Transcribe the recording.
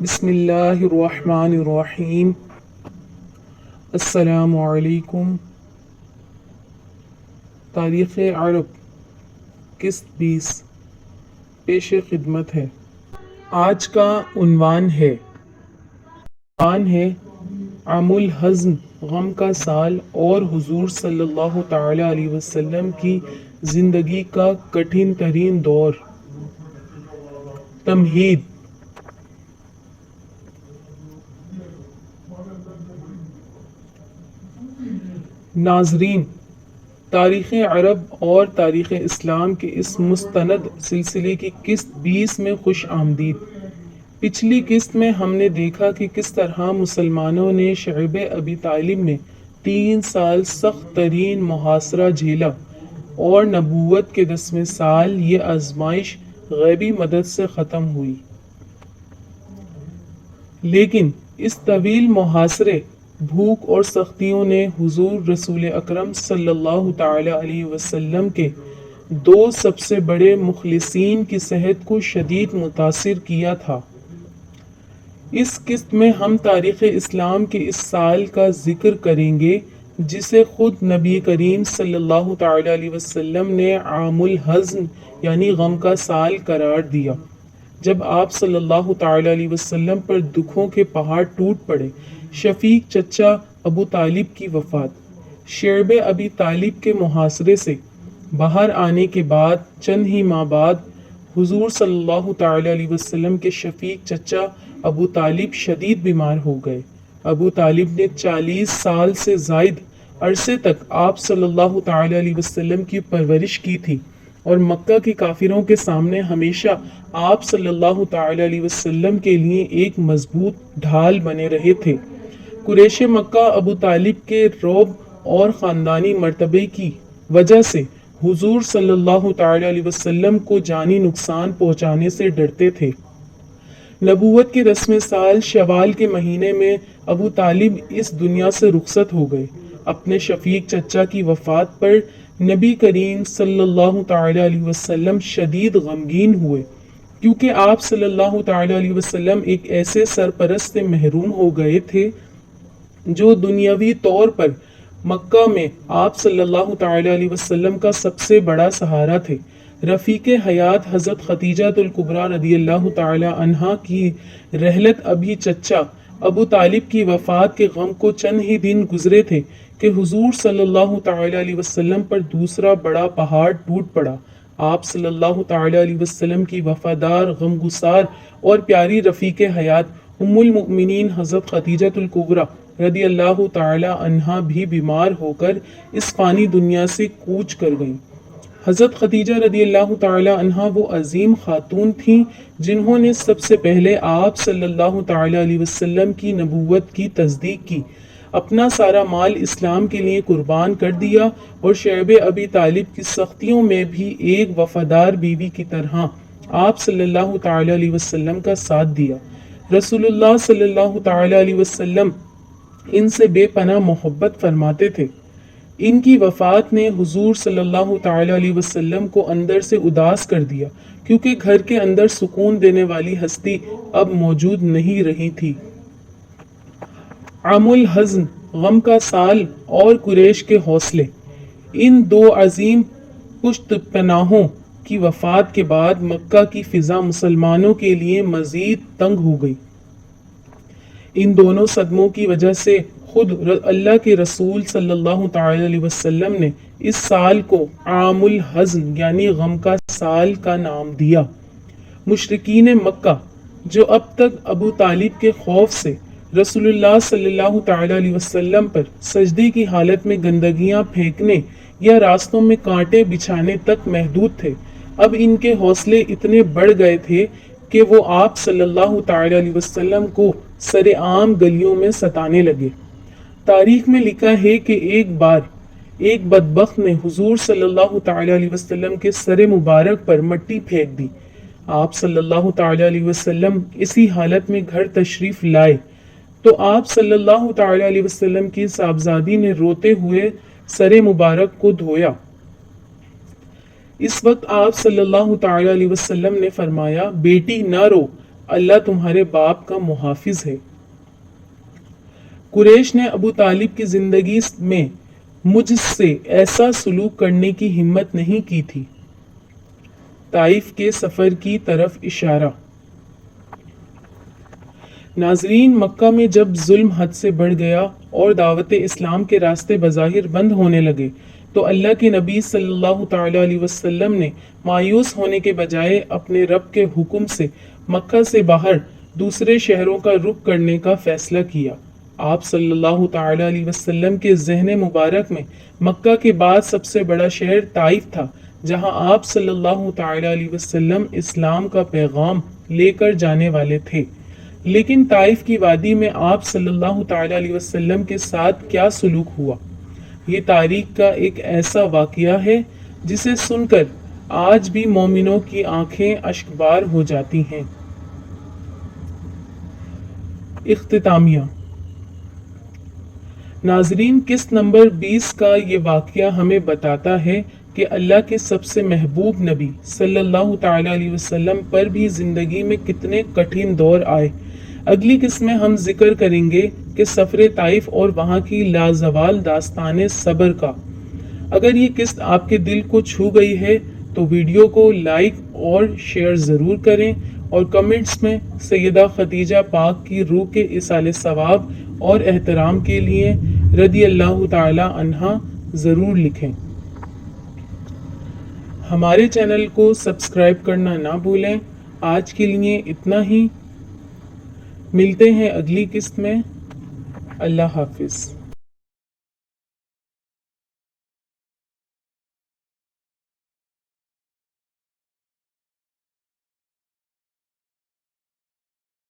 بسم اللہ الرحمن الرحیم۔ السلام علیکم۔ تاریخ عرب قسط 20 پیش خدمت ہے۔ آج کا عنوان ہے عام الحزن، غم کا سال اور حضور صلی اللہ تعالی علیہ وسلم کی زندگی کا کٹھن ترین دور۔ تمہید۔ ناظرین، تاریخ عرب اور تاریخ اسلام کے اس مستند سلسلے کی قسط 20 میں خوش آمدید۔ پچھلی قسط میں ہم نے دیکھا کہ کس طرح مسلمانوں نے شعب ابی طالب میں 3 سال سخت ترین محاصرہ جھیلا اور نبوت کے 10ویں سال یہ آزمائش غیبی مدد سے ختم ہوئی۔ لیکن اس طویل محاصرے، بھوک اور سختیوں نے حضور رسول اکرم صلی اللہ تعالی علیہ وسلم کے 2 سب سے بڑے مخلصین کی صحت کو شدید متاثر کیا تھا۔ اس قسط میں ہم تاریخ اسلام کے اس سال کا ذکر کریں گے جسے خود نبی کریم صلی اللہ تعالی علیہ وسلم نے عام الحزن یعنی غم کا سال قرار دیا، جب آپ صلی اللہ تعالی علیہ وسلم پر دکھوں کے پہاڑ ٹوٹ پڑے۔ شفیق چچا ابو طالب کی وفات۔ شعب ابی طالب کے محاصرے سے باہر آنے کے بعد چند ہی ماہ بعد حضور صلی اللہ تعالی علیہ وسلم کے شفیق چچا ابو طالب شدید بیمار ہو گئے۔ ابو طالب نے 40 سال سے زائد عرصے تک آپ صلی اللہ تعالی علیہ وسلم کی پرورش کی تھی اور مکہ کے کافروں کے سامنے ہمیشہ آپ صلی اللہ تعالی علیہ وسلم کے لیے ایک مضبوط ڈھال بنے رہے تھے۔ قریش مکہ ابو طالب کے رعب اور خاندانی مرتبے کی وجہ سے حضور صلی اللہ تعالی علیہ وسلم کو جانی نقصان پہنچانے سے ڈرتے تھے۔ نبوت کے 10ویں سال شوال کے مہینے میں ابو طالب اس دنیا سے رخصت ہو گئے۔ اپنے شفیق چچا کی وفات پر نبی کریم صلی اللہ تعالی علیہ وسلم شدید غمگین ہوئے، کیونکہ آپ صلی اللہ تعالی علیہ وسلم ایک ایسے سرپرست سے محروم ہو گئے تھے جو دنیاوی طور پر مکہ میں آپ صلی اللہ تعالی علیہ وسلم کا سب سے بڑا سہارا تھے۔ رفیق حیات حضرت خدیجہ الکبریٰ رضی اللہ تعالی عنہا کی رحلت ابھی چچا ابو طالب کی وفات کے غم کو چند ہی دن گزرے تھے کہ حضور صلی اللہ تعالی علیہ وسلم پر دوسرا بڑا پہاڑ ٹوٹ پڑا۔ آپ صلی اللہ تعالی علیہ وسلم کی وفادار، غمگسار اور پیاری رفیق حیات ام المؤمنین حضرت خدیجہ الکبریٰ رضی اللہ تعالی عنہا بھی بیمار ہو کر اس فانی دنیا سے کوچ کر گئیں۔ حضرت خدیجہ رضی اللہ تعالی عنہا وہ عظیم خاتون تھیں جنہوں نے سب سے پہلے آپ صلی اللہ تعالی علیہ وسلم کی نبوت کی تصدیق کی، اپنا سارا مال اسلام کے لیے قربان کر دیا اور شعب ابی طالب کی سختیوں میں بھی ایک وفادار بیوی کی طرح آپ صلی اللہ تعالی علیہ وسلم کا ساتھ دیا۔ رسول اللہ صلی اللہ تعالی علیہ وسلم ان سے بے پناہ محبت فرماتے تھے۔ ان کی وفات نے حضور صلی اللہ تعالی علیہ وسلم کو اندر سے اداس کر دیا، کیونکہ گھر کے اندر سکون دینے والی ہستی اب موجود نہیں رہی تھی۔ عام الحزن، غم کا سال اور قریش کے حوصلے۔ ان 2 عظیم پشت پناہوں کی وفات کے بعد مکہ کی فضا مسلمانوں کے لیے مزید تنگ ہو گئی۔ ان دونوں صدموں کی وجہ سے خود اللہ کے رسول صلی اللہ تعالی علیہ وسلم نے اس سال کو عام الحزن یعنی غم کا سال کا نام دیا۔ مشرکین مکہ جو اب تک ابو طالب کے خوف سے رسول اللہ صلی اللہ تعالی علیہ وسلم پر سجدے کی حالت میں گندگیاں پھینکنے یا راستوں میں کانٹے بچھانے تک محدود تھے، اب ان کے حوصلے اتنے بڑھ گئے تھے کہ وہ آپ صلی اللہ تعالی علیہ وسلم کو سر عام گلیوں میں ستانے لگے۔ تاریخ میں لکھا ہے کہ ایک بار ایک بدبخت نے حضور صلی اللہ تعالی علیہ وسلم کے سر مبارک پر مٹی پھینک دی۔ آپ صلی اللہ تعالی علیہ وسلم اسی حالت میں گھر تشریف لائے تو آپ صلی اللہ تعالی علیہ وسلم کی صاحبزادی نے روتے ہوئے سر مبارک کو دھویا۔ اس وقت آپ صلی اللہ تعالی علیہ وسلم نے فرمایا، بیٹی نہ رو، اللہ تمہارے باپ کا محافظ ہے۔ قریش نے ابو طالب کی زندگی میں مجھ سے ایسا سلوک کرنے کی ہمت نہیں کی تھی۔ طائف کے سفر کی طرف اشارہ۔ ناظرین، مکہ میں جب ظلم حد سے بڑھ گیا اور دعوت اسلام کے راستے بظاہر بند ہونے لگے تو اللہ کے نبی صلی اللہ تعالی علیہ وسلم نے مایوس ہونے کے بجائے اپنے رب کے حکم سے مکہ سے باہر دوسرے شہروں کا رخ کرنے کا فیصلہ کیا۔ آپ صلی اللہ تعالی علیہ وسلم کے ذہن مبارک میں مکہ کے بعد سب سے بڑا شہر طائف تھا، جہاں آپ صلی اللہ تعالی علیہ وسلم اسلام کا پیغام لے کر جانے والے تھے۔ لیکن طائف کی وادی میں آپ صلی اللہ تعالی علیہ وسلم کے ساتھ کیا سلوک ہوا؟ یہ تاریخ کا ایک ایسا واقعہ ہے جسے سن کر آج بھی مومنوں کی آنکھیں اشکبار ہو جاتی ہیں۔ اختتامیہ۔ ناظرین، قسط نمبر 20 کا یہ واقعہ ہمیں بتاتا ہے کہ اللہ کے سب سے محبوب نبی صلی اللہ تعالی علیہ وسلم پر بھی زندگی میں کتنے کٹھن دور آئے۔ اگلی قسط میں ہم ذکر کریں گے کہ سفر طائف اور وہاں کی لازوال داستان صبر کا۔ اگر یہ قسط آپ کے دل کو چھو گئی ہے تو ویڈیو کو لائک اور شیئر ضرور کریں اور کمنٹس میں سیدہ خدیجہ پاک کی روح کے ایصال ثواب اور احترام کے لیے رضی اللہ تعالی عنہا ضرور لکھیں۔ ہمارے چینل کو سبسکرائب کرنا نہ بھولیں۔ آج کے لیے اتنا ہی، ملتے ہیں اگلی قسط میں۔ اللہ حافظ۔